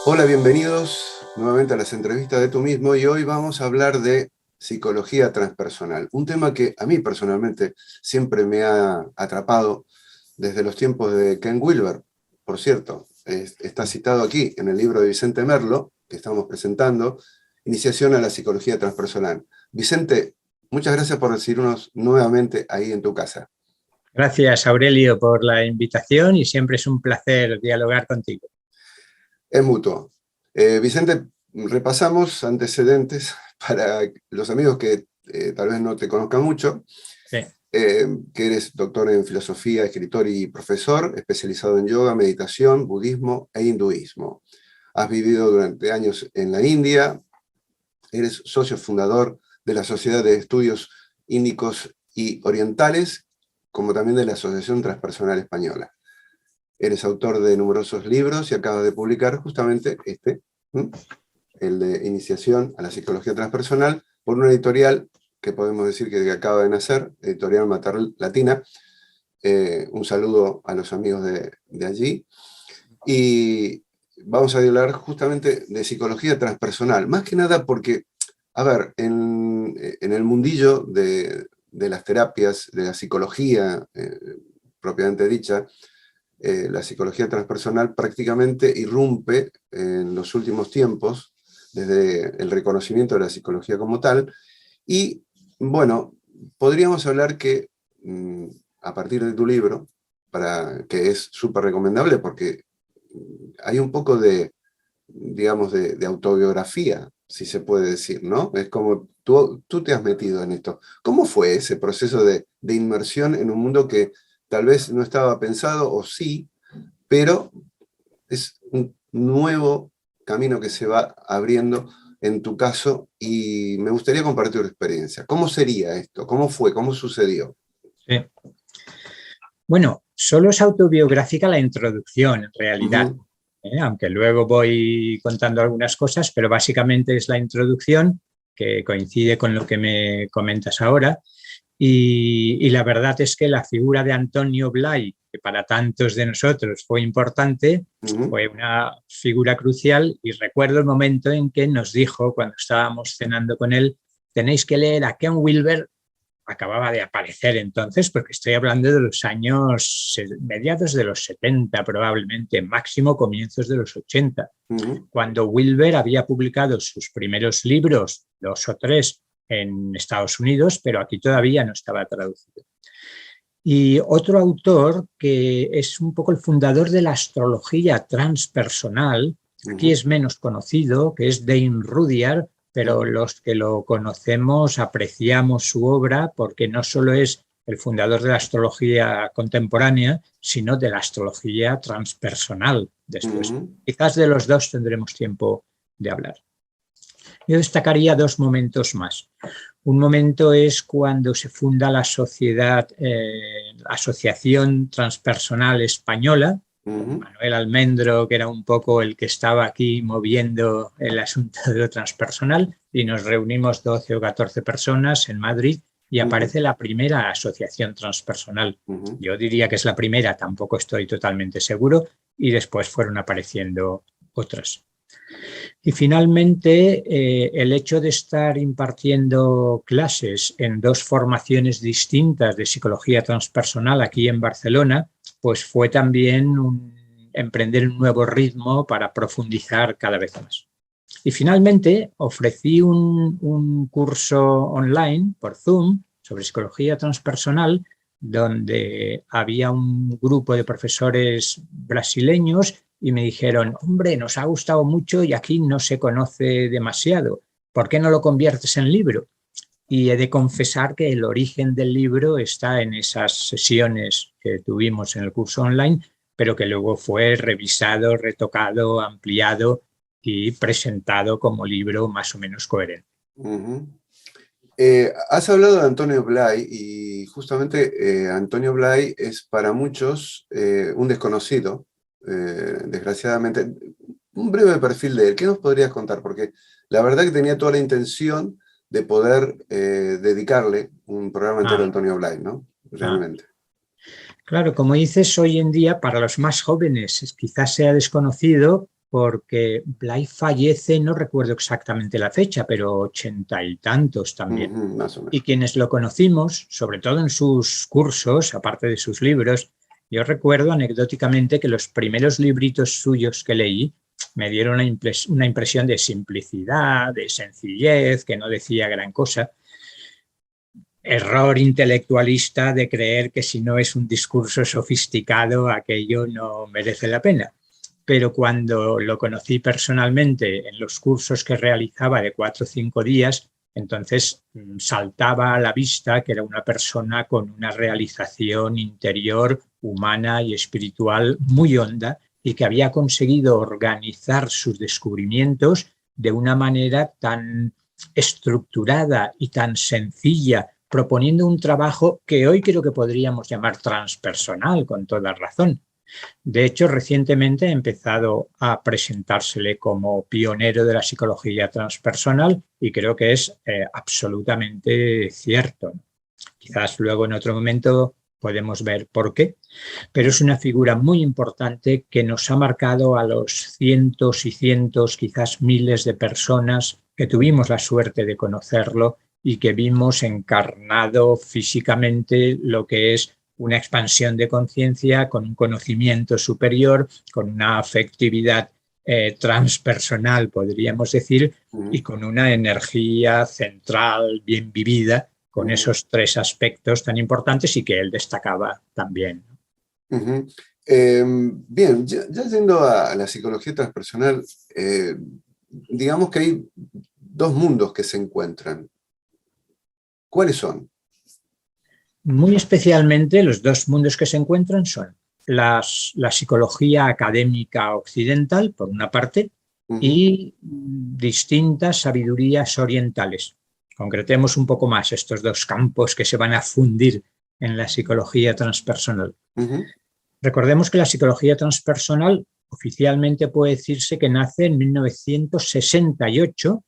Hola, bienvenidos nuevamente a las entrevistas de Tú Mismo y hoy vamos a hablar de psicología transpersonal, un tema que a mí personalmente siempre me ha atrapado desde los tiempos de Ken Wilber. Por cierto, está citado aquí en el libro de Vicente Merlo, que estamos presentando, Iniciación a la psicología transpersonal. Vicente, muchas gracias por recibirnos nuevamente ahí en tu casa. Gracias, Aurelio, por la invitación y siempre es un placer dialogar contigo. Es mutuo. Vicente, repasamos antecedentes para los amigos que tal vez no te conozcan mucho. Sí. Que eres doctor en filosofía, escritor y profesor, especializado en yoga, meditación, budismo e hinduismo. Has vivido durante años en la India, eres socio fundador de la Sociedad de Estudios Índicos y Orientales, como también de la Asociación Transpersonal Española. Eres autor de numerosos libros y acabas de publicar justamente el de Iniciación a la Psicología Transpersonal, por una editorial que podemos decir que acaba de nacer, Editorial Mater Latina. Un saludo a los amigos de allí. Y vamos a hablar justamente de psicología transpersonal, más que nada porque, a ver, en el mundillo de las terapias, de la psicología propiamente dicha, la psicología transpersonal prácticamente irrumpe en los últimos tiempos, desde el reconocimiento de la psicología como tal, y bueno, podríamos hablar que a partir de tu libro, que es súper recomendable porque hay un poco de, digamos, de autobiografía, si se puede decir, ¿no? Es como tú te has metido en esto. ¿Cómo fue ese proceso de inmersión en un mundo que tal vez no estaba pensado, o sí, pero es un nuevo camino que se va abriendo en tu caso, y me gustaría compartir tu experiencia? ¿Cómo sería esto? ¿Cómo fue? ¿Cómo sucedió? Sí. Bueno, solo es autobiográfica la introducción, en realidad, aunque luego voy contando algunas cosas, pero básicamente es la introducción que coincide con lo que me comentas ahora. Y la verdad es que la figura de Antonio Blay, que para tantos de nosotros fue importante, fue una figura crucial, y recuerdo el momento en que nos dijo, cuando estábamos cenando con él, tenéis que leer a Ken Wilber. Acababa de aparecer entonces, porque estoy hablando de los años mediados de los 70 probablemente, máximo comienzos de los 80, cuando Wilber había publicado sus primeros libros, 2 o 3, en Estados Unidos, pero aquí todavía no estaba traducido. Y otro autor que es un poco el fundador de la astrología transpersonal, aquí es menos conocido, que es Dane Rudhyar, pero los que lo conocemos apreciamos su obra porque no solo es el fundador de la astrología contemporánea, sino de la astrología transpersonal después. Quizás de los dos tendremos tiempo de hablar. Yo destacaría 2 momentos más. Un momento es cuando se funda la Asociación Transpersonal Española, Manuel Almendro, que era un poco el que estaba aquí moviendo el asunto de lo transpersonal, y nos reunimos 12 o 14 personas en Madrid y aparece la primera asociación transpersonal. Yo diría que es la primera, tampoco estoy totalmente seguro, y después fueron apareciendo otras. Y finalmente, el hecho de estar impartiendo clases en 2 formaciones distintas de psicología transpersonal aquí en Barcelona, pues fue también emprender un nuevo ritmo para profundizar cada vez más. Y finalmente ofrecí un curso online por Zoom sobre psicología transpersonal, donde había un grupo de profesores brasileños y me dijeron, hombre, nos ha gustado mucho y aquí no se conoce demasiado, ¿por qué no lo conviertes en libro? Y he de confesar que el origen del libro está en esas sesiones que tuvimos en el curso online, pero que luego fue revisado, retocado, ampliado y presentado como libro más o menos coherente. Has hablado de Antonio Blay, y justamente Antonio Blay es para muchos un desconocido, desgraciadamente. Un breve perfil de él, ¿qué nos podrías contar? Porque la verdad que tenía toda la intención de poder dedicarle un programa entero a Antonio Blay, ¿no? Realmente. Claro, como dices, hoy en día para los más jóvenes quizás sea desconocido, porque Blay fallece, no recuerdo exactamente la fecha, pero 80 y tantos también. Más o menos. Y quienes lo conocimos, sobre todo en sus cursos, aparte de sus libros, yo recuerdo anecdóticamente que los primeros libritos suyos que leí me dieron una impresión de simplicidad, de sencillez, que no decía gran cosa. Error intelectualista de creer que si no es un discurso sofisticado, aquello no merece la pena. Pero cuando lo conocí personalmente en los cursos que realizaba de 4 o 5 días, entonces saltaba a la vista que era una persona con una realización interior, humana y espiritual muy honda y que había conseguido organizar sus descubrimientos de una manera tan estructurada y tan sencilla, proponiendo un trabajo que hoy creo que podríamos llamar transpersonal, con toda razón. De hecho, recientemente he empezado a presentársele como pionero de la psicología transpersonal y creo que es absolutamente cierto. Quizás luego en otro momento podemos ver por qué, pero es una figura muy importante que nos ha marcado a los cientos y cientos, quizás miles de personas que tuvimos la suerte de conocerlo y que vimos encarnado físicamente lo que es una expansión de conciencia con un conocimiento superior, con una afectividad transpersonal, podríamos decir, y con una energía central bien vivida, con esos 3 aspectos tan importantes y que él destacaba también. Bien, ya yendo a la psicología transpersonal, digamos que hay 2 mundos que se encuentran. ¿Cuáles son? Muy especialmente los 2 mundos que se encuentran son la psicología académica occidental, por una parte, y distintas sabidurías orientales. Concretemos un poco más estos 2 campos que se van a fundir en la psicología transpersonal. Recordemos que la psicología transpersonal oficialmente puede decirse que nace en 1968,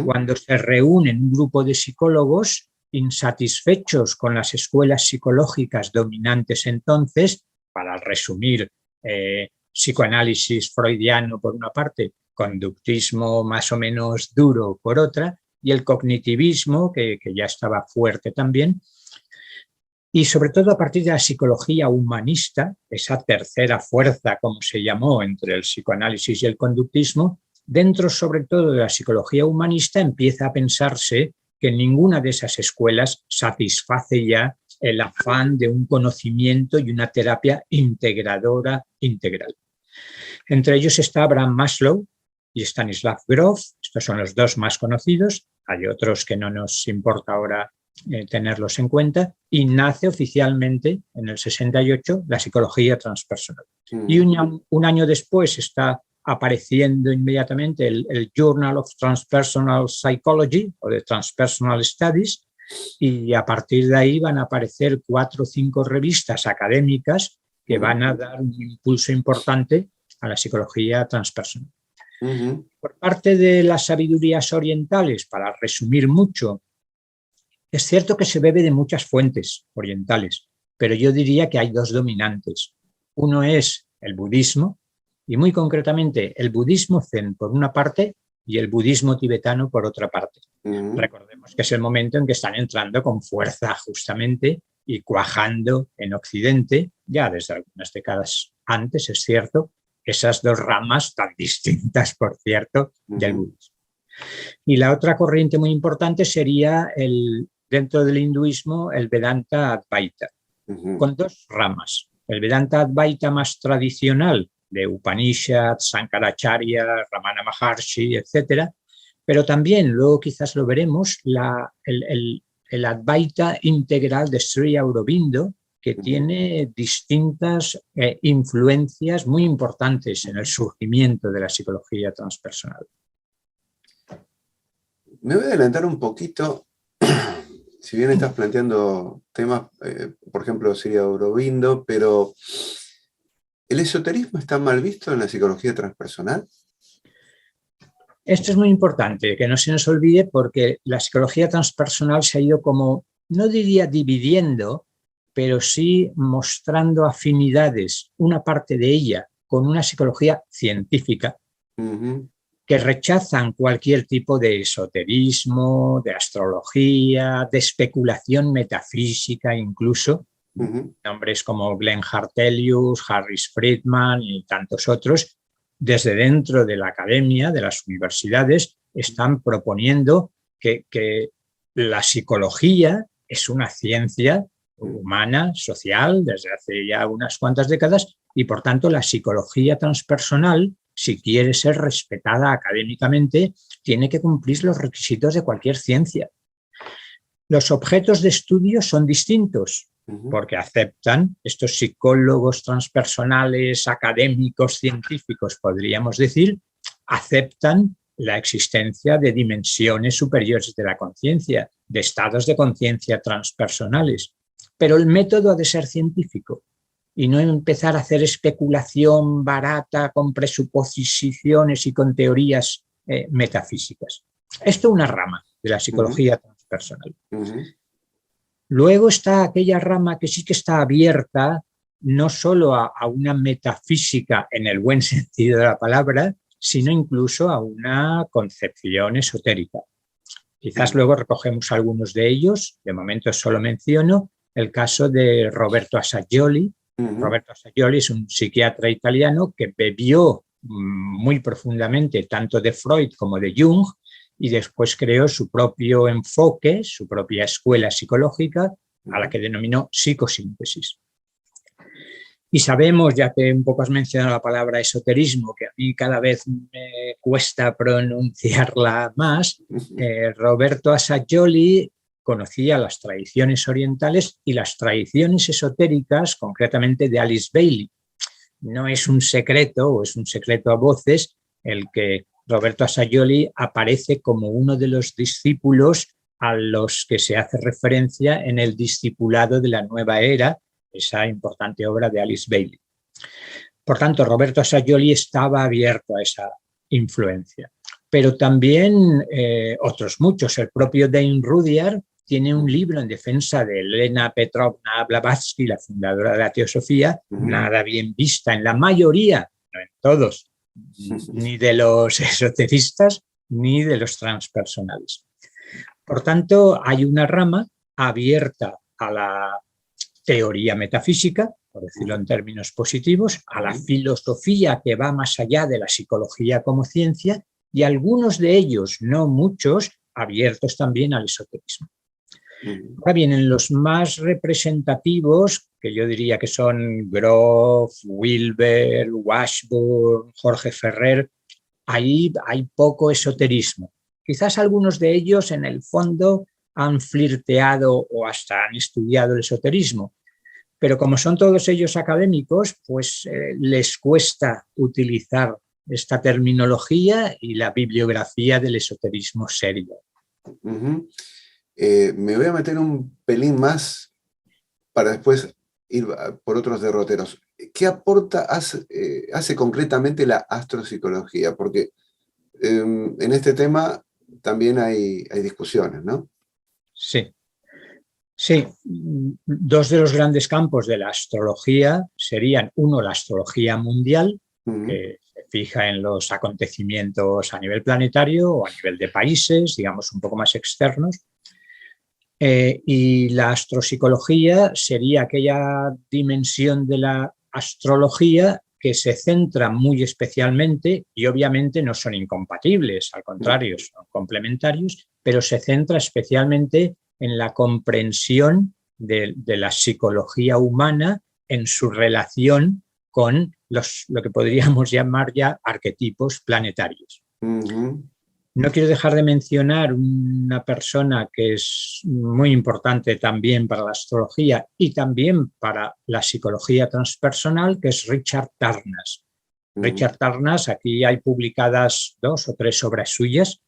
cuando se reúnen un grupo de psicólogos insatisfechos con las escuelas psicológicas dominantes entonces, para resumir, psicoanálisis freudiano por una parte, conductismo más o menos duro por otra, y el cognitivismo, que ya estaba fuerte también, y sobre todo a partir de la psicología humanista, esa tercera fuerza, como se llamó, entre el psicoanálisis y el conductismo, dentro sobre todo de la psicología humanista empieza a pensarse que ninguna de esas escuelas satisface ya el afán de un conocimiento y una terapia integradora integral. Entre ellos está Abraham Maslow y Stanislav Grof, estos son los 2 más conocidos, hay otros que no nos importa ahora tenerlos en cuenta, y nace oficialmente en el 68 la psicología transpersonal. Y un año después está apareciendo inmediatamente el Journal of Transpersonal Psychology o de Transpersonal Studies, y a partir de ahí van a aparecer 4 o 5 revistas académicas que van a dar un impulso importante a la psicología transpersonal. Por parte de las sabidurías orientales, para resumir mucho, es cierto que se bebe de muchas fuentes orientales, pero yo diría que hay 2 dominantes. Uno es el budismo, y muy concretamente el budismo zen por una parte y el budismo tibetano por otra parte. Recordemos que es el momento en que están entrando con fuerza justamente y cuajando en Occidente, ya desde algunas décadas antes, es cierto, esas 2 ramas tan distintas, por cierto, del budismo. Y la otra corriente muy importante sería, dentro del hinduismo, el Vedanta Advaita, con 2 ramas. El Vedanta Advaita más tradicional, de Upanishad, Sankaracharya, Ramana Maharshi, etc. Pero también, luego quizás lo veremos, el Advaita integral de Sri Aurobindo, que tiene distintas influencias muy importantes en el surgimiento de la psicología transpersonal. Me voy a adelantar un poquito, si bien estás planteando temas, por ejemplo, Sri Aurobindo, pero ¿el esoterismo está mal visto en la psicología transpersonal? Esto es muy importante, que no se nos olvide, porque la psicología transpersonal se ha ido como, no diría dividiendo, pero sí mostrando afinidades, una parte de ella con una psicología científica, que rechazan cualquier tipo de esoterismo, de astrología, de especulación metafísica incluso. Nombres como Glenn Hartelius, Harris Friedman y tantos otros, desde dentro de la academia, de las universidades, están proponiendo que la psicología es una ciencia humana, social, desde hace ya unas cuantas décadas, y por tanto la psicología transpersonal, si quiere ser respetada académicamente, tiene que cumplir los requisitos de cualquier ciencia. Los objetos de estudio son distintos, porque aceptan, estos psicólogos transpersonales, académicos, científicos, podríamos decir, aceptan la existencia de dimensiones superiores de la conciencia, de estados de conciencia transpersonales. Pero el método ha de ser científico y no empezar a hacer especulación barata con presuposiciones y con teorías metafísicas. Esto es una rama de la psicología transpersonal. Luego está aquella rama que sí que está abierta no solo a una metafísica en el buen sentido de la palabra, sino incluso a una concepción esotérica. Quizás luego recogemos algunos de ellos, de momento solo menciono el caso de Roberto Assagioli. Roberto Assagioli es un psiquiatra italiano que bebió muy profundamente tanto de Freud como de Jung y después creó su propio enfoque, su propia escuela psicológica, a la que denominó psicosíntesis. Y sabemos, ya que un poco has mencionado la palabra esoterismo, que a mí cada vez me cuesta pronunciarla más, Roberto Assagioli conocía las tradiciones orientales y las tradiciones esotéricas, concretamente de Alice Bailey. No es un secreto, o es un secreto a voces, el que Roberto Assagioli aparece como uno de los discípulos a los que se hace referencia en el discipulado de la Nueva Era, esa importante obra de Alice Bailey. Por tanto, Roberto Assagioli estaba abierto a esa influencia. Pero también otros muchos. El propio Dane Rudyard tiene un libro en defensa de Elena Petrovna Blavatsky, la fundadora de la teosofía, nada bien vista en la mayoría, no en todos, ni de los esoteristas ni de los transpersonales. Por tanto, hay una rama abierta a la teoría metafísica, por decirlo en términos positivos, a la filosofía que va más allá de la psicología como ciencia y algunos de ellos, no muchos, abiertos también al esoterismo. Ahora bien, en los más representativos, que yo diría que son Grof, Wilber, Washburn, Jorge Ferrer, ahí hay poco esoterismo. Quizás algunos de ellos en el fondo han flirteado o hasta han estudiado el esoterismo, pero como son todos ellos académicos, pues les cuesta utilizar esta terminología y la bibliografía del esoterismo serio. Me voy a meter un pelín más para después ir por otros derroteros. ¿Qué aporta, hace concretamente la astropsicología? Porque en este tema también hay discusiones, ¿no? Sí. Sí, dos de los grandes campos de la astrología serían, uno, la astrología mundial, que se fija en los acontecimientos a nivel planetario o a nivel de países, digamos, un poco más externos. Y la astropsicología sería aquella dimensión de la astrología que se centra muy especialmente, y obviamente no son incompatibles, al contrario, son complementarios, pero se centra especialmente en la comprensión de la psicología humana en su relación con lo que podríamos llamar ya arquetipos planetarios. No quiero dejar de mencionar una persona que es muy importante también para la astrología y también para la psicología transpersonal, que es Richard Tarnas. Richard Tarnas, aquí hay publicadas 2 o 3 obras suyas,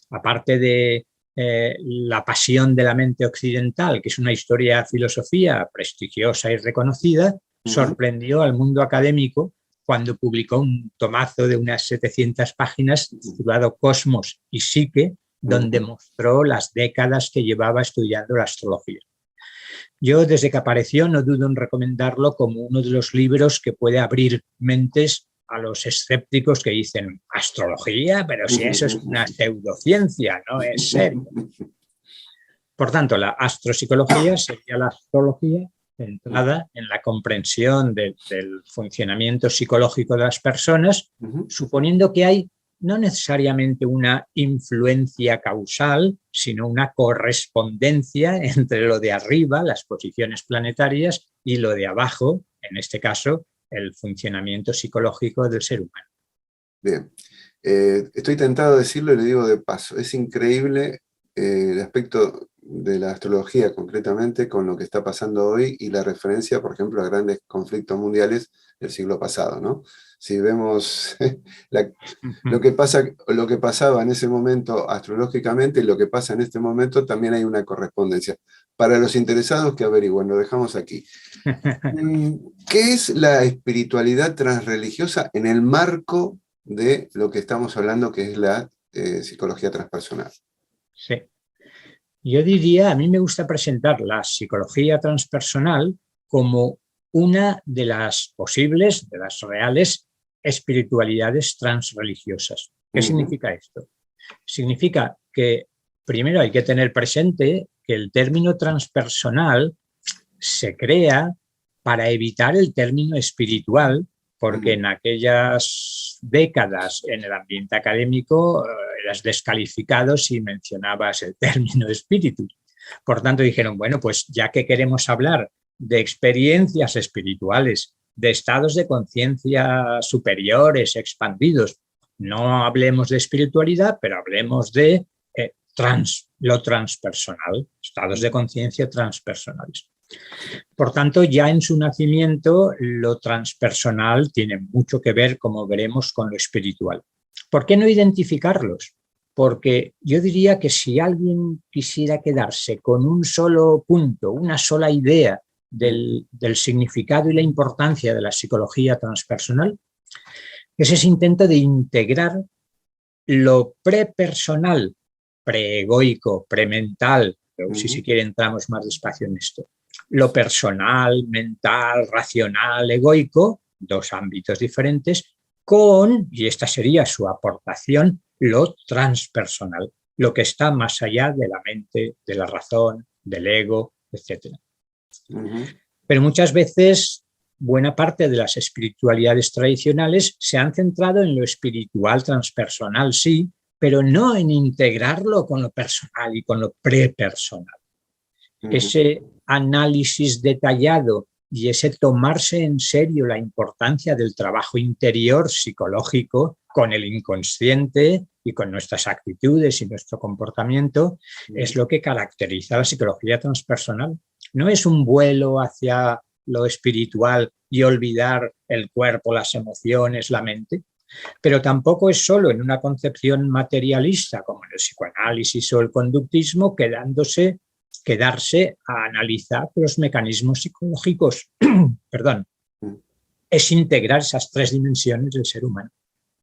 aparte de La pasión de la mente occidental, que es una historia de filosofía prestigiosa y reconocida, sorprendió al mundo académico cuando publicó un tomazo de unas 700 páginas titulado Cosmos y Psique, donde mostró las décadas que llevaba estudiando la astrología. Yo, desde que apareció, no dudo en recomendarlo como uno de los libros que puede abrir mentes a los escépticos que dicen astrología, pero si eso es una pseudociencia, no es serio. Por tanto, la astropsicología sería la astrología centrada en la comprensión del funcionamiento psicológico de las personas, suponiendo que hay no necesariamente una influencia causal, sino una correspondencia entre lo de arriba, las posiciones planetarias, y lo de abajo, en este caso, el funcionamiento psicológico del ser humano. Bien, estoy tentado de decirlo y le digo de paso, es increíble el aspecto de la astrología concretamente con lo que está pasando hoy y la referencia, por ejemplo, a grandes conflictos mundiales del siglo pasado, ¿no? Si vemos lo que pasaba en ese momento astrológicamente y lo que pasa en este momento, también hay una correspondencia. Para los interesados que averigüen, lo dejamos aquí. ¿Qué es la espiritualidad transreligiosa en el marco de lo que estamos hablando, que es la psicología transpersonal? Sí. Yo diría, a mí me gusta presentar la psicología transpersonal como una de las posibles, de las reales espiritualidades transreligiosas. ¿Qué significa esto? Significa que primero hay que tener presente que el término transpersonal se crea para evitar el término espiritual, porque en aquellas décadas en el ambiente académico eras descalificado si mencionabas el término espíritu. Por tanto dijeron, bueno, pues ya que queremos hablar de experiencias espirituales, de estados de conciencia superiores, expandidos, no hablemos de espiritualidad, pero hablemos de lo transpersonal, estados de conciencia transpersonales. Por tanto, ya en su nacimiento, lo transpersonal tiene mucho que ver, como veremos, con lo espiritual. ¿Por qué no identificarlos? Porque yo diría que si alguien quisiera quedarse con un solo punto, una sola idea del significado y la importancia de la psicología transpersonal, es ese intento de integrar lo prepersonal, preegoico, premental, pero si se quiere entramos más despacio en esto, lo personal, mental, racional, egoico, dos ámbitos diferentes, con, y esta sería su aportación, lo transpersonal, lo que está más allá de la mente, de la razón, del ego, etc. Pero muchas veces buena parte de las espiritualidades tradicionales se han centrado en lo espiritual transpersonal, sí, pero no en integrarlo con lo personal y con lo prepersonal. Ese análisis detallado y ese tomarse en serio la importancia del trabajo interior psicológico con el inconsciente y con nuestras actitudes y nuestro comportamiento es lo que caracteriza a la psicología transpersonal. No es un vuelo hacia lo espiritual y olvidar el cuerpo, las emociones, la mente, pero tampoco es solo en una concepción materialista como en el psicoanálisis o el conductismo quedarse a analizar los mecanismos psicológicos. Perdón. Es integrar esas tres dimensiones del ser humano.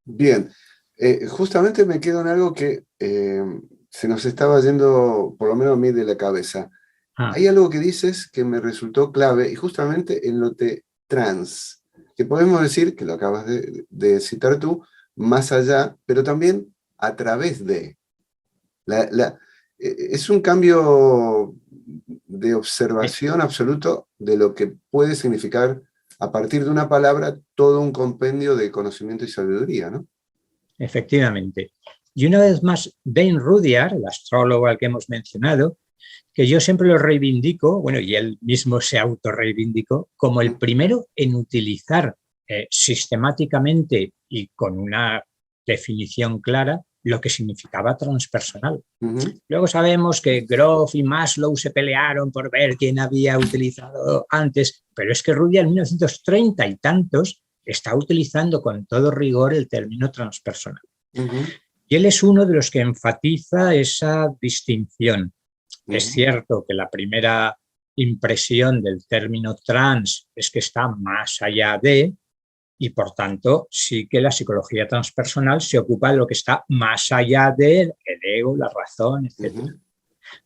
Bien, justamente me quedo en algo que se nos estaba yendo, por lo menos a mí, de la cabeza. Hay algo que dices que me resultó clave, y justamente en lo de trans, que podemos decir, que lo acabas de citar tú, más allá, pero también a través de. Es un cambio de observación absoluto de lo que puede significar, a partir de una palabra, todo un compendio de conocimiento y sabiduría, ¿no? Efectivamente. Y una vez más, Dane Rudhyar, el astrólogo al que hemos mencionado, que yo siempre lo reivindico, bueno, y él mismo se autorreivindicó, como el primero en utilizar sistemáticamente y con una definición clara lo que significaba transpersonal. Luego sabemos que Grof y Maslow se pelearon por ver quién había utilizado antes, pero es que Rudhyar en 1930 y tantos está utilizando con todo rigor el término transpersonal. Y él es uno de los que enfatiza esa distinción. Es cierto que la primera impresión del término trans es que está más allá de, y por tanto sí que la psicología transpersonal se ocupa de lo que está más allá del ego, la razón, etc.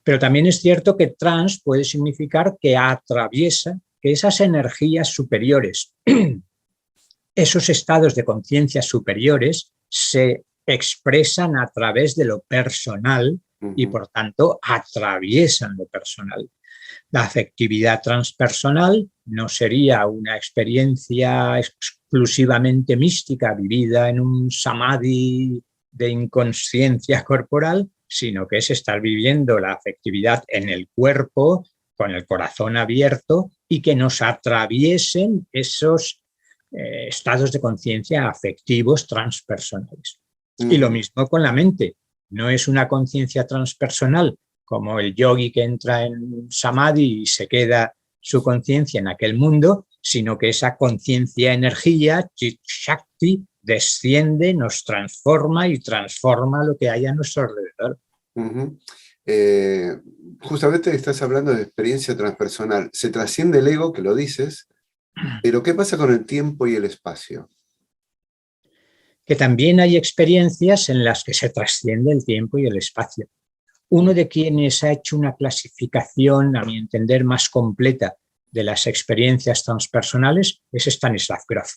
Pero también es cierto que trans puede significar que atraviesa, que esas energías superiores esos estados de conciencia superiores se expresan a través de lo personal y, por tanto, atraviesan lo personal. La afectividad transpersonal no sería una experiencia exclusivamente mística vivida en un samadhi de inconsciencia corporal, sino que es estar viviendo la afectividad en el cuerpo, con el corazón abierto, y que nos atraviesen esos estados de conciencia afectivos transpersonales. Y lo mismo con la mente. No es una conciencia transpersonal como el yogi que entra en samadhi y se queda su conciencia en aquel mundo, sino que esa conciencia energía, chit shakti, desciende, nos transforma y transforma lo que hay a nuestro alrededor. Justamente estás hablando de experiencia transpersonal. Se trasciende el ego, que lo dices, pero ¿qué pasa con el tiempo y el espacio? Que también hay experiencias en las que se trasciende el tiempo y el espacio. Uno de quienes ha hecho una clasificación, a mi entender, más completa de las experiencias transpersonales es Stanislav Grof.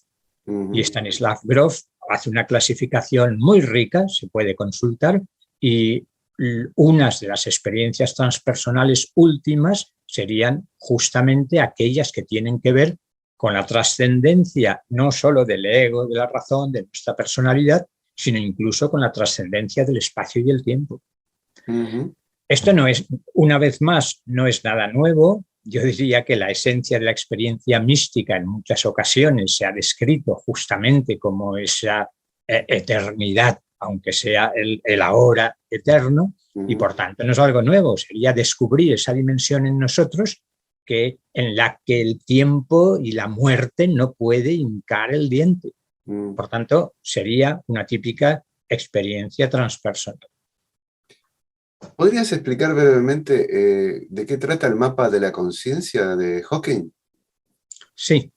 Y Stanislav Grof hace una clasificación muy rica, se puede consultar, y unas de las experiencias transpersonales últimas serían justamente aquellas que tienen que ver con la trascendencia no solo del ego, de la razón, de nuestra personalidad, sino incluso con la trascendencia del espacio y el tiempo. Esto no es, una vez más, no es nada nuevo. Yo diría que la esencia de la experiencia mística en muchas ocasiones se ha descrito justamente como esa eternidad, aunque sea el ahora eterno, y por tanto no es algo nuevo, sería descubrir esa dimensión en nosotros en la que el tiempo y la muerte no puede hincar el diente. Por tanto, sería una típica experiencia transpersonal. ¿Podrías explicar brevemente de qué trata el mapa de la conciencia de Hawking? Sí.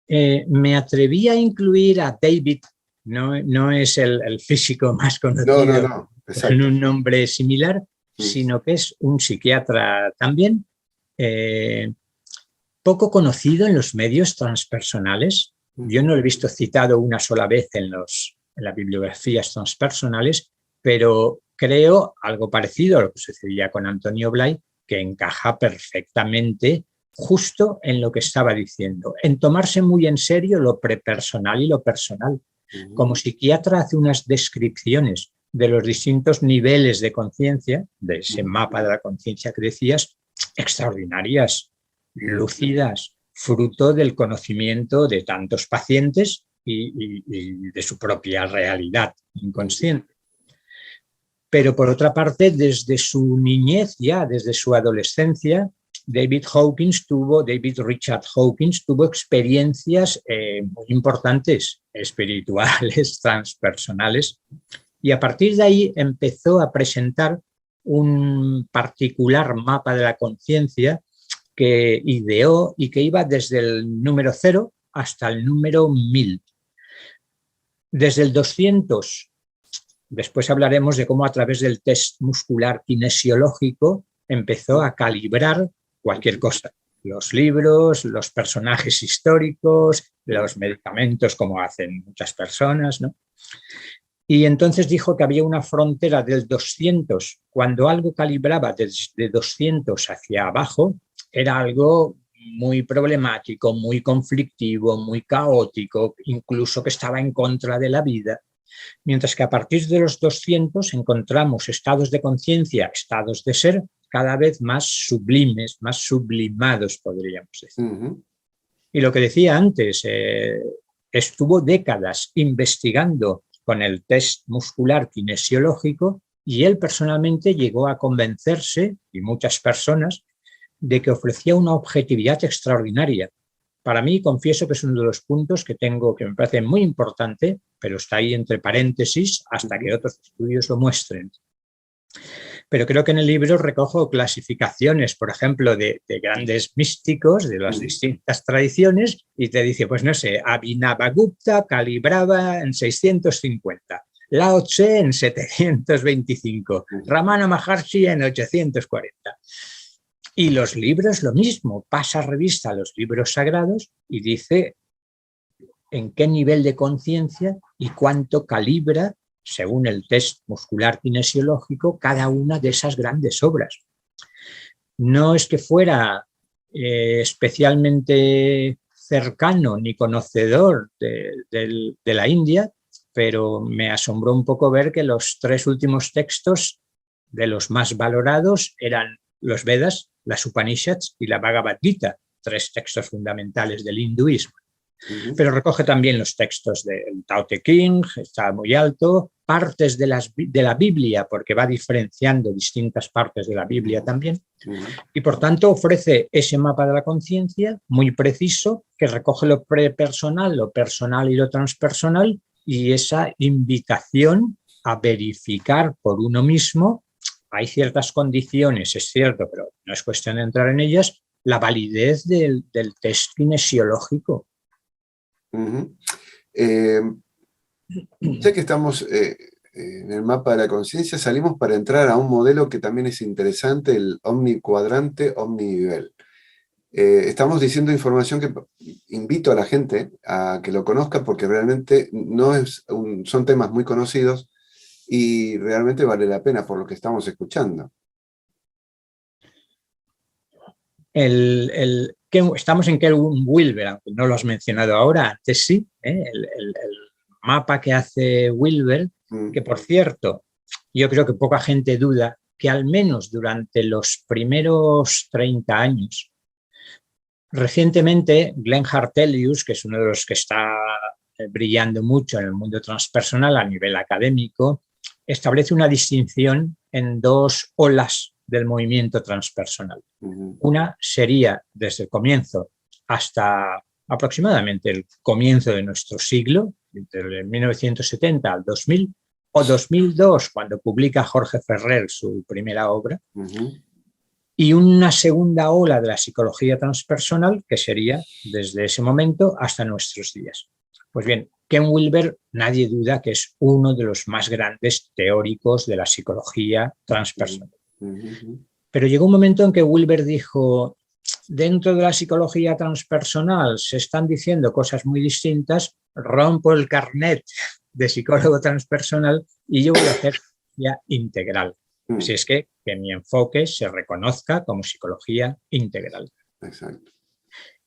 Me atreví a incluir a David, no es el físico más conocido con un nombre similar, sino que es un psiquiatra también, poco conocido en los medios transpersonales. Yo no lo he visto citado una sola vez en las bibliografías transpersonales, pero creo algo parecido a lo que sucedía con Antonio Blay, que encaja perfectamente justo en lo que estaba diciendo, en tomarse muy en serio lo prepersonal y lo personal. Como psiquiatra hace unas descripciones de los distintos niveles de conciencia, de ese mapa de la conciencia que decías, extraordinarias, lúcidas, fruto del conocimiento de tantos pacientes y de su propia realidad inconsciente. Pero por otra parte, desde su niñez ya, desde su adolescencia, David Richard Hawkins tuvo experiencias muy importantes, espirituales, transpersonales, y a partir de ahí empezó a presentar un particular mapa de la conciencia que ideó y que iba desde el número 0 hasta el número 1000. Desde el 200, después hablaremos de cómo a través del test muscular kinesiológico empezó a calibrar cualquier cosa. Los libros, los personajes históricos, los medicamentos, como hacen muchas personas, ¿no? Y entonces dijo que había una frontera del 200. Cuando algo calibraba desde 200 hacia abajo, era algo muy problemático, muy conflictivo, muy caótico, incluso que estaba en contra de la vida. Mientras que a partir de los 200 encontramos estados de conciencia, estados de ser cada vez más sublimes, más sublimados, podríamos decir. Y lo que decía antes, estuvo décadas investigando con el test muscular kinesiológico y él personalmente llegó a convencerse, y muchas personas, de que ofrecía una objetividad extraordinaria. Para mí, confieso que es uno de los puntos que me parece muy importante, pero está ahí entre paréntesis hasta que otros estudios lo muestren. Pero creo que en el libro recojo clasificaciones, por ejemplo, de grandes místicos de las distintas tradiciones y te dice, pues no sé, Abhinavagupta calibraba en 650, Lao Tse en 725, Ramana Maharshi en 840. Y los libros lo mismo, pasa revista a los libros sagrados y dice en qué nivel de conciencia y cuánto calibra, según el test muscular kinesiológico, cada una de esas grandes obras. No es que fuera especialmente cercano ni conocedor de la India, pero me asombró un poco ver que los 3 últimos textos de los más valorados eran los Vedas, las Upanishads y la Bhagavad Gita, 3 textos fundamentales del hinduismo. Pero recoge también los textos del Tao Te Ching, está muy alto, partes de la Biblia, porque va diferenciando distintas partes de la Biblia también, y por tanto ofrece ese mapa de la conciencia muy preciso que recoge lo prepersonal, lo personal y lo transpersonal, y esa invitación a verificar por uno mismo. Hay ciertas condiciones, es cierto, pero no es cuestión de entrar en ellas, la validez del test kinesiológico. Ya que estamos en el mapa de la conciencia, salimos para entrar a un modelo que también es interesante, el omnicuadrante, omninivel. Estamos diciendo información que invito a la gente a que lo conozca porque realmente son temas muy conocidos y realmente vale la pena por lo que estamos escuchando. Estamos en Kelvin Wilber, aunque no lo has mencionado ahora, antes sí, el mapa que hace Wilber, que por cierto, yo creo que poca gente duda que al menos durante los primeros 30 años, recientemente Glenn Hartelius, que es uno de los que está brillando mucho en el mundo transpersonal a nivel académico, establece una distinción en 2 olas del movimiento transpersonal. Una sería desde el comienzo hasta aproximadamente el comienzo de nuestro siglo, entre 1970 al 2000, o 2002, cuando publica Jorge Ferrer su primera obra, y una segunda ola de la psicología transpersonal, que sería desde ese momento hasta nuestros días. Pues bien, Ken Wilber, nadie duda que es uno de los más grandes teóricos de la psicología transpersonal. Pero llegó un momento en que Wilber dijo, dentro de la psicología transpersonal se están diciendo cosas muy distintas, rompo el carnet de psicólogo transpersonal y yo voy a hacer psicología integral. Así es que mi enfoque se reconozca como psicología integral. Exacto.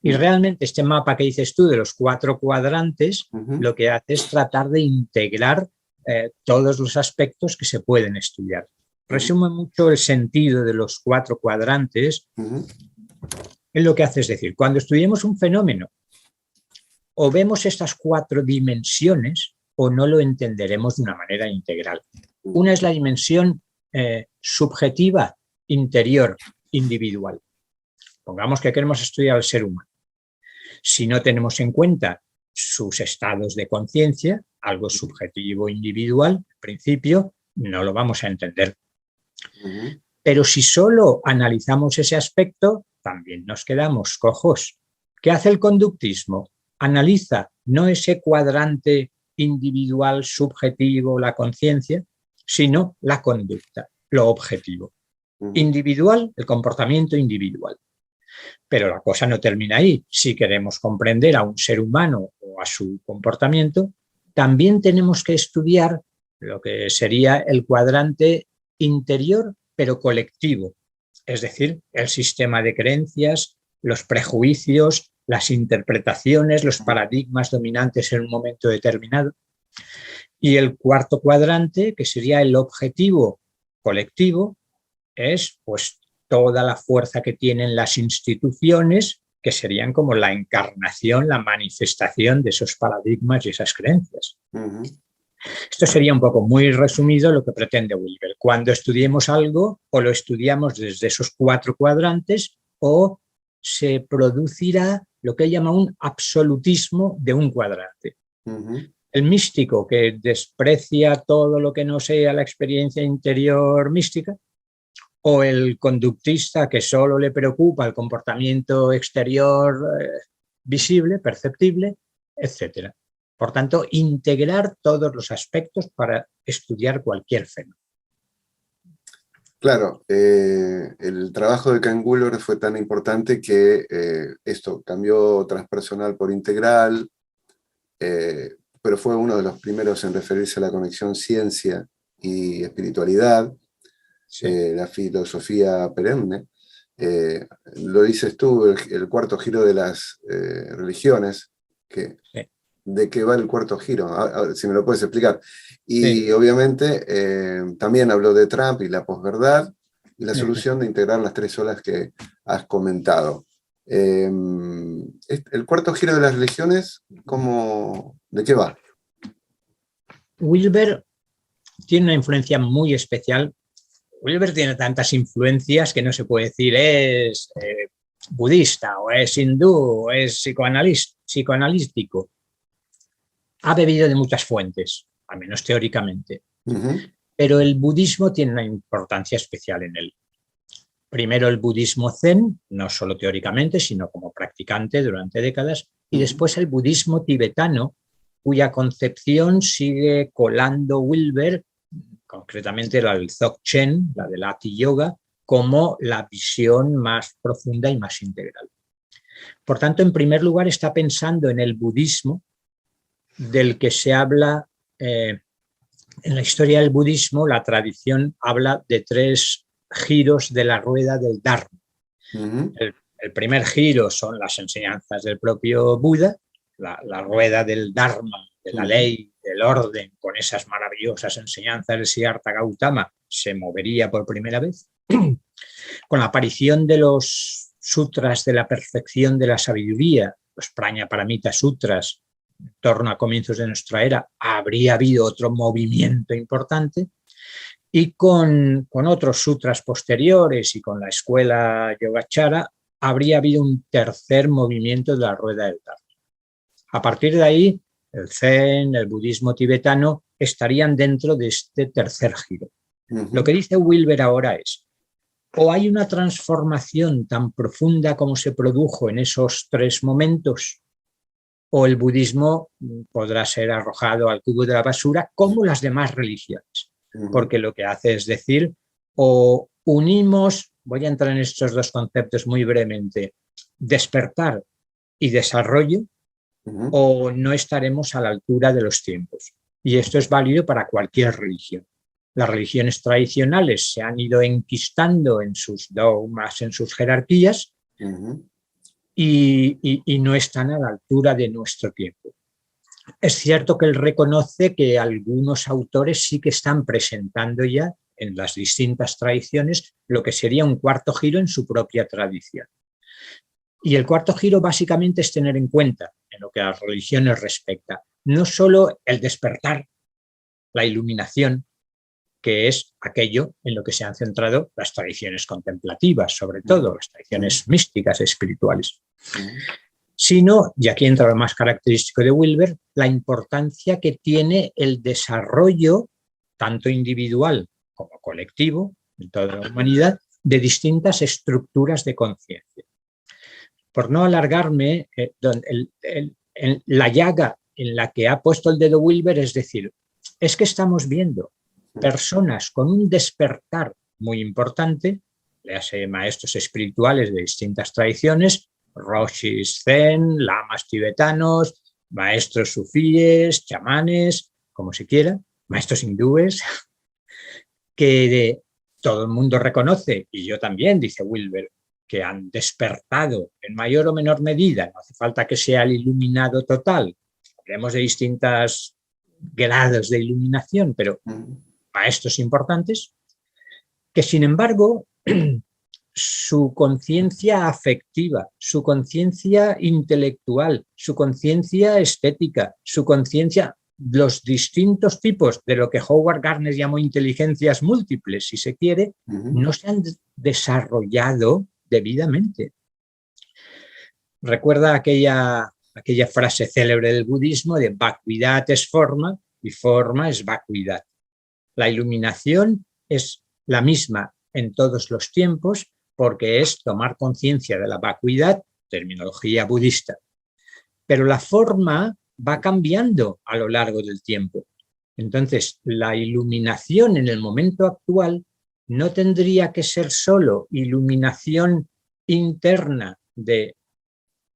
Y realmente este mapa que dices tú de los 4 cuadrantes, lo que hace es tratar de integrar todos los aspectos que se pueden estudiar. Resume mucho el sentido de los 4 cuadrantes. Es lo que hace, es decir, cuando estudiemos un fenómeno, o vemos estas 4 dimensiones o no lo entenderemos de una manera integral. Una es la dimensión subjetiva, interior, individual. Pongamos que queremos estudiar al ser humano. Si no tenemos en cuenta sus estados de conciencia, algo subjetivo, individual, en principio, no lo vamos a entender. Pero si solo analizamos ese aspecto, también nos quedamos cojos. ¿Qué hace el conductismo? Analiza no ese cuadrante individual, subjetivo, la conciencia, sino la conducta, lo objetivo. Individual, el comportamiento individual. Pero la cosa no termina ahí. Si queremos comprender a un ser humano o a su comportamiento, también tenemos que estudiar lo que sería el cuadrante interior, pero colectivo. Es decir, el sistema de creencias, los prejuicios, las interpretaciones, los paradigmas dominantes en un momento determinado. Y el cuarto cuadrante, que sería el objetivo colectivo, es pues toda la fuerza que tienen las instituciones, que serían como la encarnación, la manifestación de esos paradigmas y esas creencias. Esto sería un poco muy resumido lo que pretende Wilber. Cuando estudiemos algo, o lo estudiamos desde esos 4 cuadrantes, o se producirá lo que él llama un absolutismo de un cuadrante. El místico que desprecia todo lo que no sea la experiencia interior mística, o el conductista que solo le preocupa el comportamiento exterior visible, perceptible, etc. Por tanto, integrar todos los aspectos para estudiar cualquier fenómeno. Claro, el trabajo de Ken Wilber fue tan importante que esto cambió transpersonal por integral, pero fue uno de los primeros en referirse a la conexión ciencia y espiritualidad, sí. La filosofía perenne. Lo dices tú, el cuarto giro de las religiones, que, sí. ¿De qué va el cuarto giro? Si me lo puedes explicar. Y sí. Obviamente también habló de Trump y la posverdad, y la solución de integrar las 3 olas que has comentado. El cuarto giro de las religiones, ¿de qué va? Wilber tiene una influencia muy especial. Wilber tiene tantas influencias que no se puede decir es budista, o es hindú, o es psicoanalítico. Ha bebido de muchas fuentes, al menos teóricamente. Pero el budismo tiene una importancia especial en él. Primero el budismo zen, no solo teóricamente, sino como practicante durante décadas, y después el budismo tibetano, cuya concepción sigue colando Wilber, concretamente la del Dzogchen, la del Ati Yoga, como la visión más profunda y más integral. Por tanto, en primer lugar, está pensando en el budismo, del que se habla en la historia del budismo. La tradición habla de 3 giros de la rueda del Dharma. El primer giro son las enseñanzas del propio Buda, la rueda del Dharma, de la ley, del orden, con esas maravillosas enseñanzas del Siddhartha Gautama, se movería por primera vez. Con la aparición de los sutras de la perfección de la sabiduría, los Prajnaparamita Sutras, en torno a comienzos de nuestra era, habría habido otro movimiento importante. Y con otros sutras posteriores y con la escuela Yogacara, habría habido un tercer movimiento de la rueda del Dharma. A partir de ahí, el Zen, el budismo tibetano, estarían dentro de este tercer giro. Lo que dice Wilber ahora es, o hay una transformación tan profunda como se produjo en esos 3 momentos, o el budismo podrá ser arrojado al cubo de la basura como las demás religiones. Porque lo que hace es decir, o unimos, voy a entrar en estos 2 conceptos muy brevemente, despertar y desarrollo, o no estaremos a la altura de los tiempos. Y esto es válido para cualquier religión. Las religiones tradicionales se han ido enquistando en sus dogmas, en sus jerarquías, y no están a la altura de nuestro tiempo. Es cierto que él reconoce que algunos autores sí que están presentando ya en las distintas tradiciones lo que sería un cuarto giro en su propia tradición. Y el cuarto giro básicamente es tener en cuenta, en lo que a las religiones respecta, no solo el despertar, la iluminación, que es aquello en lo que se han centrado las tradiciones contemplativas, sobre todo las tradiciones místicas, espirituales, sino, y aquí entra lo más característico de Wilber, la importancia que tiene el desarrollo, tanto individual como colectivo, en toda la humanidad, de distintas estructuras de conciencia. Por no alargarme, la llaga en la que ha puesto el dedo Wilber es decir, es que estamos viendo personas con un despertar muy importante, léase maestros espirituales de distintas tradiciones, roshis zen, lamas tibetanos, maestros sufíes, chamanes, como se quiera, maestros hindúes, que todo el mundo reconoce, y yo también, dice Wilber, que han despertado en mayor o menor medida, no hace falta que sea el iluminado total, hablemos de distintos grados de iluminación, pero maestros importantes, que sin embargo su conciencia afectiva, su conciencia intelectual, su conciencia estética, su conciencia, los distintos tipos de lo que Howard Gardner llamó inteligencias múltiples, si se quiere, no se han desarrollado debidamente. Recuerda aquella frase célebre del budismo de vacuidad es forma y forma es vacuidad. La iluminación es la misma en todos los tiempos porque es tomar conciencia de la vacuidad, terminología budista. Pero la forma va cambiando a lo largo del tiempo. Entonces, la iluminación en el momento actual no tendría que ser solo iluminación interna de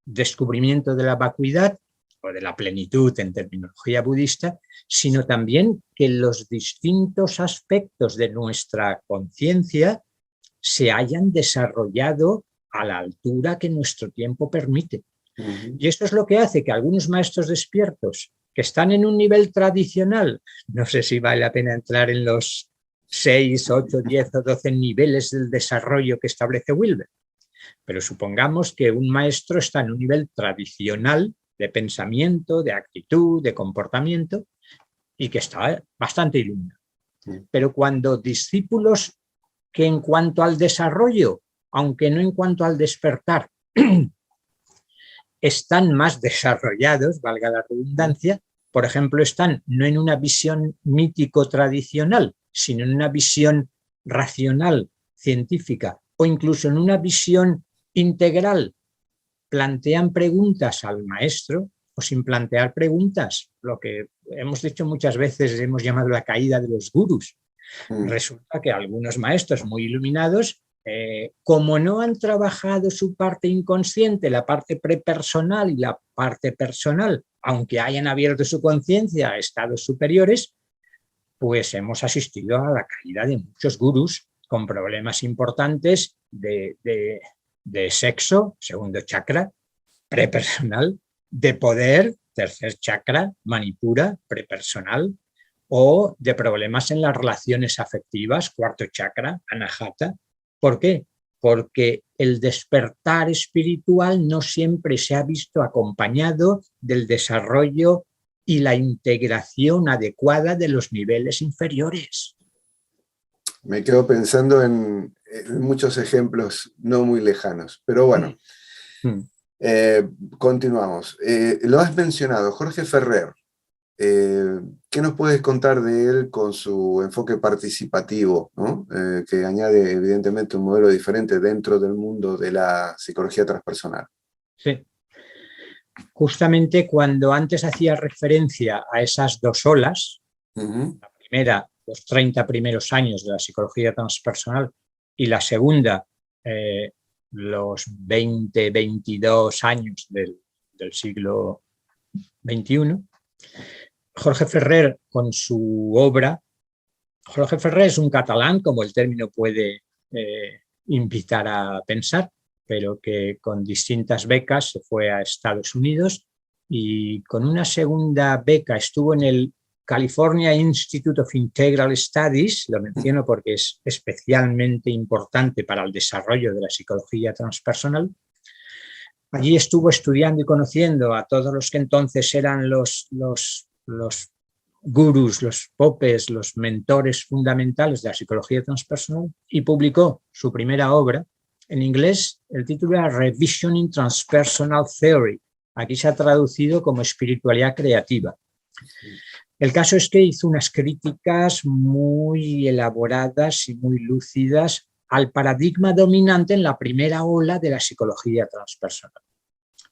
descubrimiento de la vacuidad, o de la plenitud en terminología budista, sino también que los distintos aspectos de nuestra conciencia se hayan desarrollado a la altura que nuestro tiempo permite. Y esto es lo que hace que algunos maestros despiertos que están en un nivel tradicional, no sé si vale la pena entrar en los 6, 8, 10 o 12 niveles del desarrollo que establece Wilber, pero supongamos que un maestro está en un nivel tradicional de pensamiento, de actitud, de comportamiento, y que está bastante iluminado. Pero cuando discípulos que en cuanto al desarrollo, aunque no en cuanto al despertar, están más desarrollados, valga la redundancia, por ejemplo, están no en una visión mítico-tradicional, sino en una visión racional, científica, o incluso en una visión integral, plantean preguntas al maestro o sin plantear preguntas, lo que hemos dicho muchas veces, hemos llamado la caída de los gurús. Resulta que algunos maestros muy iluminados, como no han trabajado su parte inconsciente, la parte prepersonal y la parte personal, aunque hayan abierto su conciencia a estados superiores, pues hemos asistido a la caída de muchos gurús con problemas importantes de sexo, segundo chakra, prepersonal, de poder, tercer chakra, manipura, prepersonal, o de problemas en las relaciones afectivas, cuarto chakra, anahata. ¿Por qué? Porque el despertar espiritual no siempre se ha visto acompañado del desarrollo y la integración adecuada de los niveles inferiores. Me quedo pensando en muchos ejemplos no muy lejanos, pero bueno, continuamos. Lo has mencionado, Jorge Ferrer. ¿Qué nos puedes contar de él con su enfoque participativo, ¿no? Que añade evidentemente un modelo diferente dentro del mundo de la psicología transpersonal? Sí. Justamente cuando antes hacía referencia a esas dos olas, la primera, los 30 primeros años de la psicología transpersonal, y la segunda, los 20, 22 años del siglo XXI, Jorge Ferrer, con su obra, Jorge Ferrer es un catalán, como el término puede invitar a pensar, pero que con distintas becas se fue a Estados Unidos y con una segunda beca estuvo en el California Institute of Integral Studies, lo menciono porque es especialmente importante para el desarrollo de la psicología transpersonal. Allí estuvo estudiando y conociendo a todos los que entonces eran los gurús, los popes, los mentores fundamentales de la psicología transpersonal y publicó su primera obra. En inglés el título era Revisioning Transpersonal Theory. Aquí se ha traducido como espiritualidad creativa. El caso es que hizo unas críticas muy elaboradas y muy lúcidas al paradigma dominante en la primera ola de la psicología transpersonal.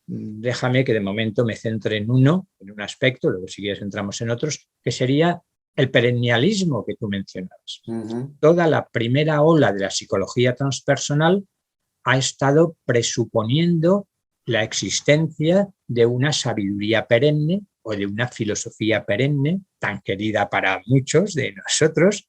Déjame que de momento me centre en un aspecto, luego si quieres entramos en otros, que sería el perennialismo que tú mencionabas. Toda la primera ola de la psicología transpersonal ha estado presuponiendo la existencia de una sabiduría perenne o de una filosofía perenne, tan querida para muchos de nosotros,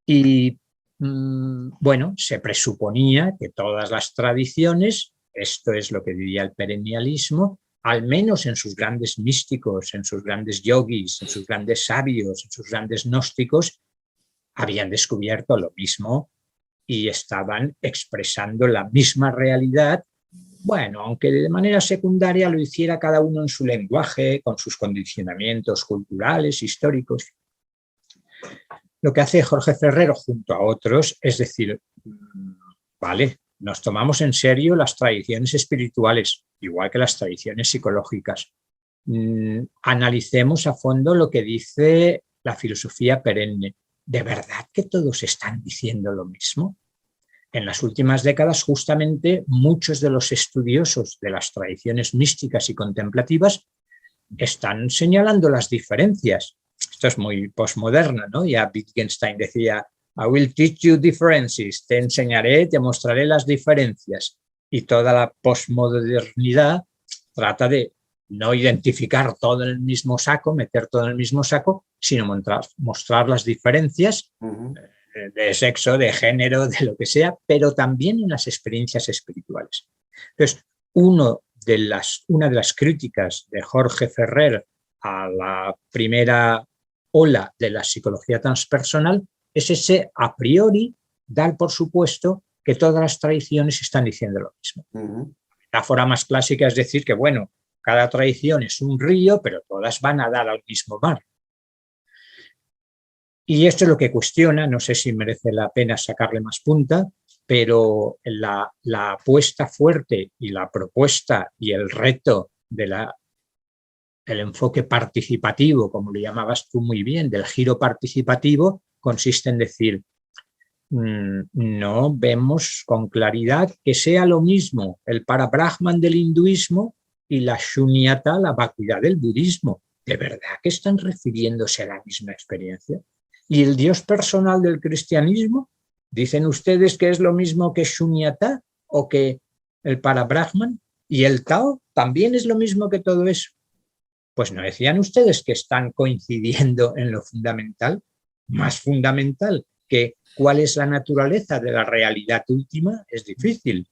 y bueno, se presuponía que todas las tradiciones, esto es lo que diría el perennialismo, al menos en sus grandes místicos, en sus grandes yogis, en sus grandes sabios, en sus grandes gnósticos, habían descubierto lo mismo y estaban expresando la misma realidad, bueno, aunque de manera secundaria lo hiciera cada uno en su lenguaje, con sus condicionamientos culturales, históricos. Lo que hace Jorge Ferrer junto a otros es decir, vale, nos tomamos en serio las tradiciones espirituales, igual que las tradiciones psicológicas. Analicemos a fondo lo que dice la filosofía perenne. ¿De verdad que todos están diciendo lo mismo? En las últimas décadas, justamente, muchos de los estudiosos de las tradiciones místicas y contemplativas están señalando las diferencias. Esto es muy postmoderno, ¿no? Ya Wittgenstein decía, I will teach you differences, te enseñaré, te mostraré las diferencias. Y toda la postmodernidad trata de no identificar todo en el mismo saco, meter todo en el mismo saco, sino mostrar las diferencias de sexo, de género, de lo que sea, pero también en las experiencias espirituales. Entonces, una de las críticas de Jorge Ferrer a la primera ola de la psicología transpersonal es ese a priori dar por supuesto que todas las tradiciones están diciendo lo mismo. La metáfora más clásica es decir que, bueno, cada tradición es un río, pero todas van a dar al mismo mar. Y esto es lo que cuestiona, no sé si merece la pena sacarle más punta, pero la apuesta fuerte y la propuesta y el reto del enfoque participativo, como lo llamabas tú muy bien, del giro participativo, consiste en decir, no vemos con claridad que sea lo mismo el Parabrahman del hinduismo y la Shunyata, la vacuidad del budismo. ¿De verdad que están refiriéndose a la misma experiencia? ¿Y el Dios personal del cristianismo? ¿Dicen ustedes que es lo mismo que Shunyata o que el Parabrahman? ¿Y el Tao también es lo mismo que todo eso? Pues no decían ustedes que están coincidiendo en lo fundamental, más fundamental que cuál es la naturaleza de la realidad última, es difícil.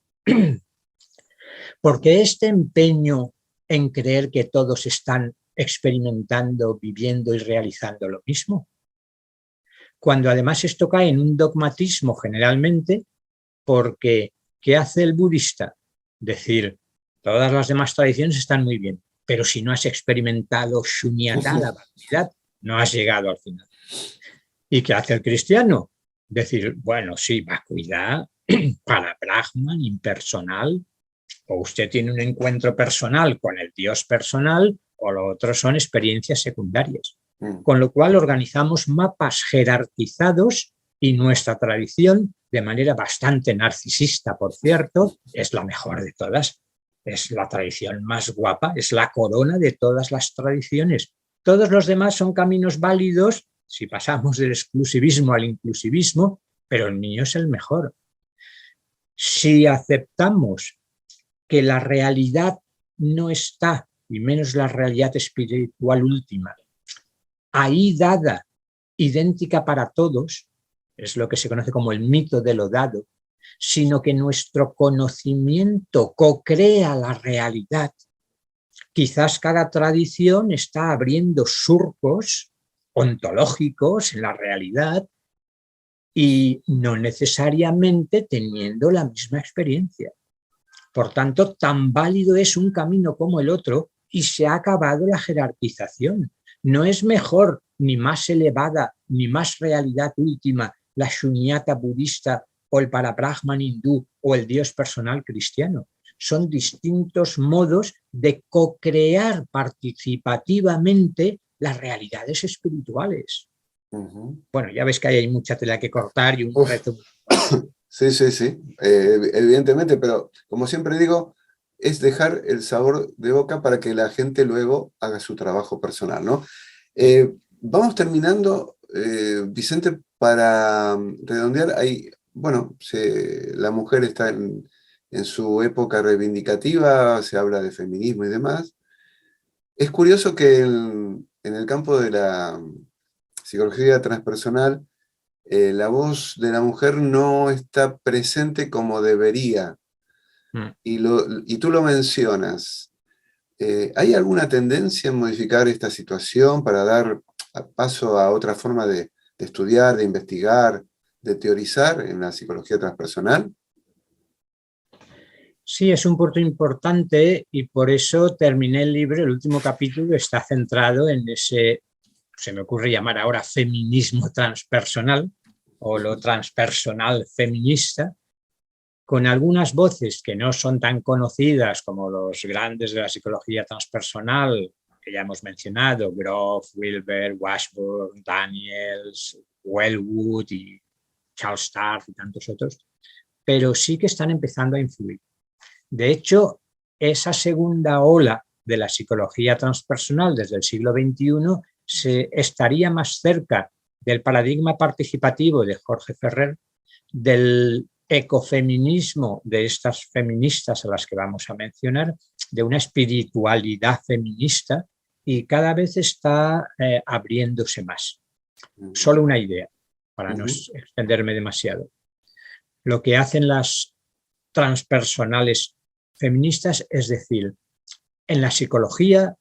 Porque este empeño en creer que todos están experimentando, viviendo y realizando lo mismo, cuando además esto cae en un dogmatismo generalmente, porque ¿qué hace el budista? Decir, todas las demás tradiciones están muy bien, pero si no has experimentado Shunyata, la vacuidad, no has llegado al final. ¿Y qué hace el cristiano? Decir, bueno, sí, vacuidad, Parabrahman, impersonal, o usted tiene un encuentro personal con el Dios personal, o lo otro son experiencias secundarias. Con lo cual organizamos mapas jerarquizados y nuestra tradición, de manera bastante narcisista, por cierto, es la mejor de todas. Es la tradición más guapa, es la corona de todas las tradiciones. Todos los demás son caminos válidos si pasamos del exclusivismo al inclusivismo, pero el mío es el mejor. Si aceptamos que la realidad no está, y menos la realidad espiritual última, ahí dada, idéntica para todos, es lo que se conoce como el mito de lo dado, sino que nuestro conocimiento co-crea la realidad. Quizás cada tradición está abriendo surcos ontológicos en la realidad y no necesariamente teniendo la misma experiencia. Por tanto, tan válido es un camino como el otro y se ha acabado la jerarquización. No es mejor ni más elevada ni más realidad última la Shunyata budista o el Parabrahman hindú o el Dios personal cristiano. Son distintos modos de co-crear participativamente las realidades espirituales. Bueno, ya ves que hay mucha tela que cortar y un reto. Sí, sí, sí, evidentemente, pero como siempre digo, es dejar el sabor de boca para que la gente luego haga su trabajo personal, ¿no? Vamos terminando, Vicente, para redondear, bueno, la mujer está en su época reivindicativa, se habla de feminismo y demás. Es curioso que en el campo de la psicología transpersonal, la voz de la mujer no está presente como debería. Y tú lo mencionas. ¿Hay alguna tendencia en modificar esta situación para dar paso a otra forma de estudiar, de investigar, de teorizar en la psicología transpersonal? Sí, es un punto importante y por eso terminé el libro, el último capítulo está centrado en ese, se me ocurre llamar ahora feminismo transpersonal o lo transpersonal feminista, con algunas voces que no son tan conocidas como los grandes de la psicología transpersonal, que ya hemos mencionado, Groff, Wilber, Washburn, Daniels, Wellwood y Charles Starr y tantos otros, pero sí que están empezando a influir. De hecho, esa segunda ola de la psicología transpersonal desde el siglo XXI estaría más cerca del paradigma participativo de Jorge Ferrer, del ecofeminismo de estas feministas a las que vamos a mencionar, de una espiritualidad feminista, y cada vez está abriéndose más. Solo una idea, para no extenderme demasiado. Lo que hacen las transpersonales feministas, es decir, en la psicología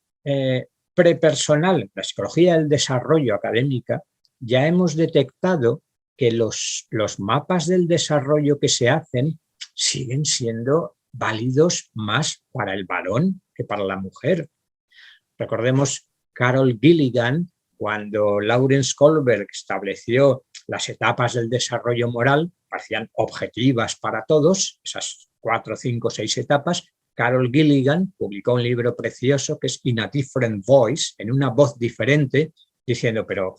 prepersonal, la psicología del desarrollo académica, ya hemos detectado que los mapas del desarrollo que se hacen siguen siendo válidos más para el varón que para la mujer. Recordemos Carol Gilligan, cuando Lawrence Kohlberg estableció las etapas del desarrollo moral, parecían objetivas para todos, esas 4, 5, 6 etapas. Carol Gilligan publicó un libro precioso que es In a Different Voice, en una voz diferente, diciendo, pero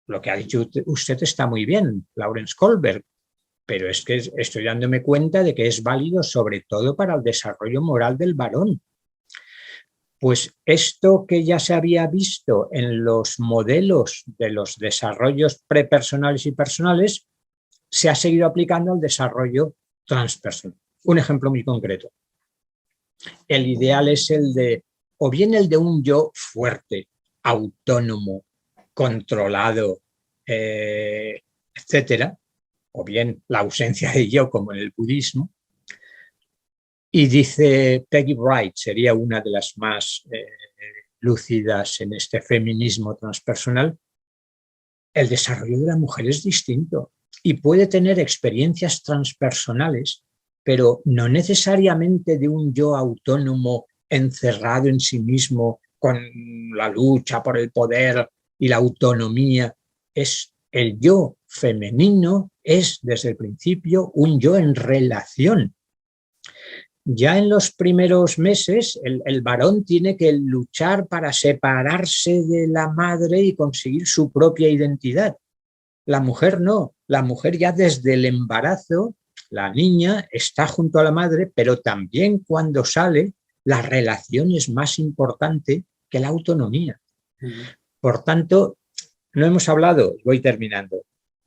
lo que ha dicho usted está muy bien, Lawrence Kohlberg, pero es que estoy dándome cuenta de que es válido sobre todo para el desarrollo moral del varón. Pues esto que ya se había visto en los modelos de los desarrollos prepersonales y personales se ha seguido aplicando al desarrollo transpersonal. Un ejemplo muy concreto. El ideal es el de, o bien el de un yo fuerte, autónomo, controlado, etcétera, o bien la ausencia de yo, como en el budismo. Y dice Peggy Wright, sería una de las más lúcidas en este feminismo transpersonal, el desarrollo de la mujer es distinto y puede tener experiencias transpersonales, pero no necesariamente de un yo autónomo encerrado en sí mismo con la lucha por el poder y la autonomía. Es el yo femenino, es desde el principio un yo en relación. Ya en los primeros meses el varón tiene que luchar para separarse de la madre y conseguir su propia identidad. La mujer no, la mujer ya desde el embarazo, la niña está junto a la madre, pero también cuando sale la relación es más importante que la autonomía. Por tanto, no hemos hablado, voy terminando,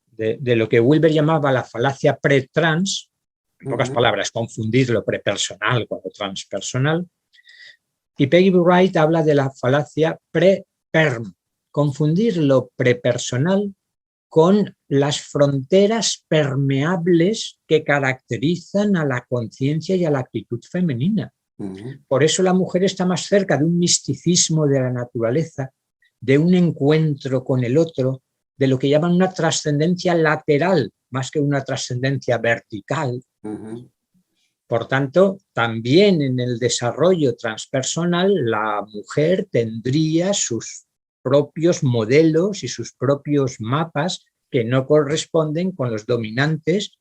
de lo que Wilber llamaba la falacia pretrans. En pocas palabras, confundir lo prepersonal con lo transpersonal. Y Peggy Wright habla de la falacia pre-perm, confundir lo prepersonal con las fronteras permeables que caracterizan a la conciencia y a la actitud femenina. Por eso la mujer está más cerca de un misticismo de la naturaleza, de un encuentro con el otro, de lo que llaman una trascendencia lateral, más que una trascendencia vertical. Por tanto, también en el desarrollo transpersonal la mujer tendría sus propios modelos y sus propios mapas que no corresponden con los dominantes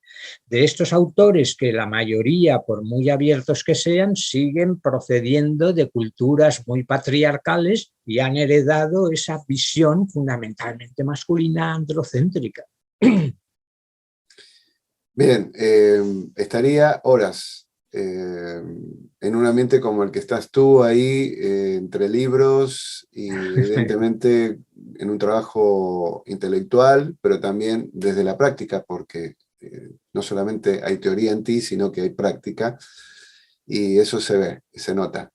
de estos autores que la mayoría, por muy abiertos que sean, siguen procediendo de culturas muy patriarcales y han heredado esa visión fundamentalmente masculina androcéntrica. Bien, estaría horas en un ambiente como el que estás tú ahí, entre libros y evidentemente en un trabajo intelectual, pero también desde la práctica, porque no solamente hay teoría en ti, sino que hay práctica, y eso se ve, se nota.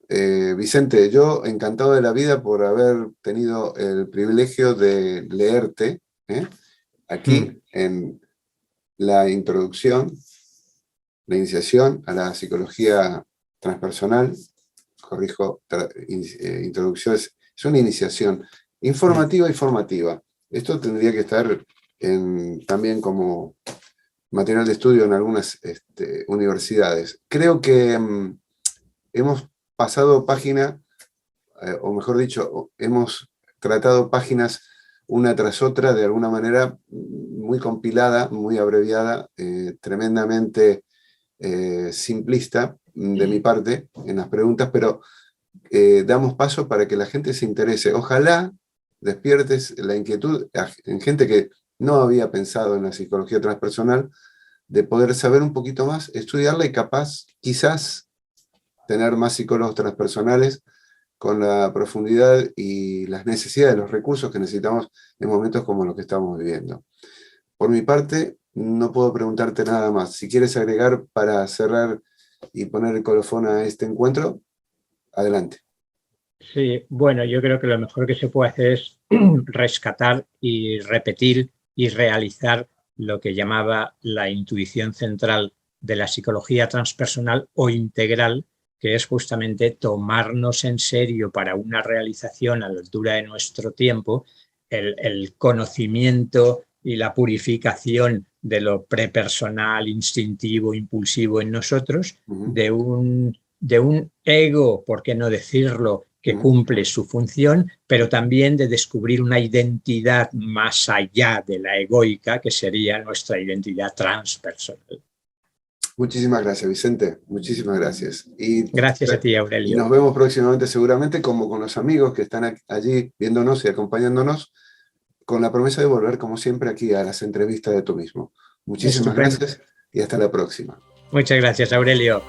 Vicente, yo encantado de la vida por haber tenido el privilegio de leerte aquí en la introducción, la iniciación a la psicología transpersonal, corrijo, introducción es una iniciación informativa y formativa. Esto tendría que estar también como material de estudio en algunas universidades. Creo que hemos pasado página, o mejor dicho, hemos tratado páginas una tras otra, de alguna manera muy compilada, muy abreviada, tremendamente simplista de mi parte en las preguntas, pero damos paso para que la gente se interese. Ojalá despiertes la inquietud en gente que no había pensado en la psicología transpersonal, de poder saber un poquito más, estudiarla y capaz, quizás, tener más psicólogos transpersonales con la profundidad y las necesidades, los recursos que necesitamos en momentos como los que estamos viviendo. Por mi parte, no puedo preguntarte nada más. Si quieres agregar para cerrar y poner el colofón a este encuentro, adelante. Sí, bueno, yo creo que lo mejor que se puede hacer es rescatar y repetir y realizar lo que llamaba la intuición central de la psicología transpersonal o integral, que es justamente tomarnos en serio para una realización a la altura de nuestro tiempo el conocimiento y la purificación de lo prepersonal, instintivo, impulsivo en nosotros, de un ego, por qué no decirlo, que cumple su función, pero también de descubrir una identidad más allá de la egoica, que sería nuestra identidad transpersonal. Muchísimas gracias, Vicente. Muchísimas gracias. Gracias a ti, Y Aurelio. nos vemos próximamente seguramente, como con los amigos que están allí viéndonos y acompañándonos, con la promesa de volver, como siempre, aquí a las entrevistas de Tú Mismo. Muchísimas Estupendo. gracias y hasta la próxima. Muchas gracias, Aurelio.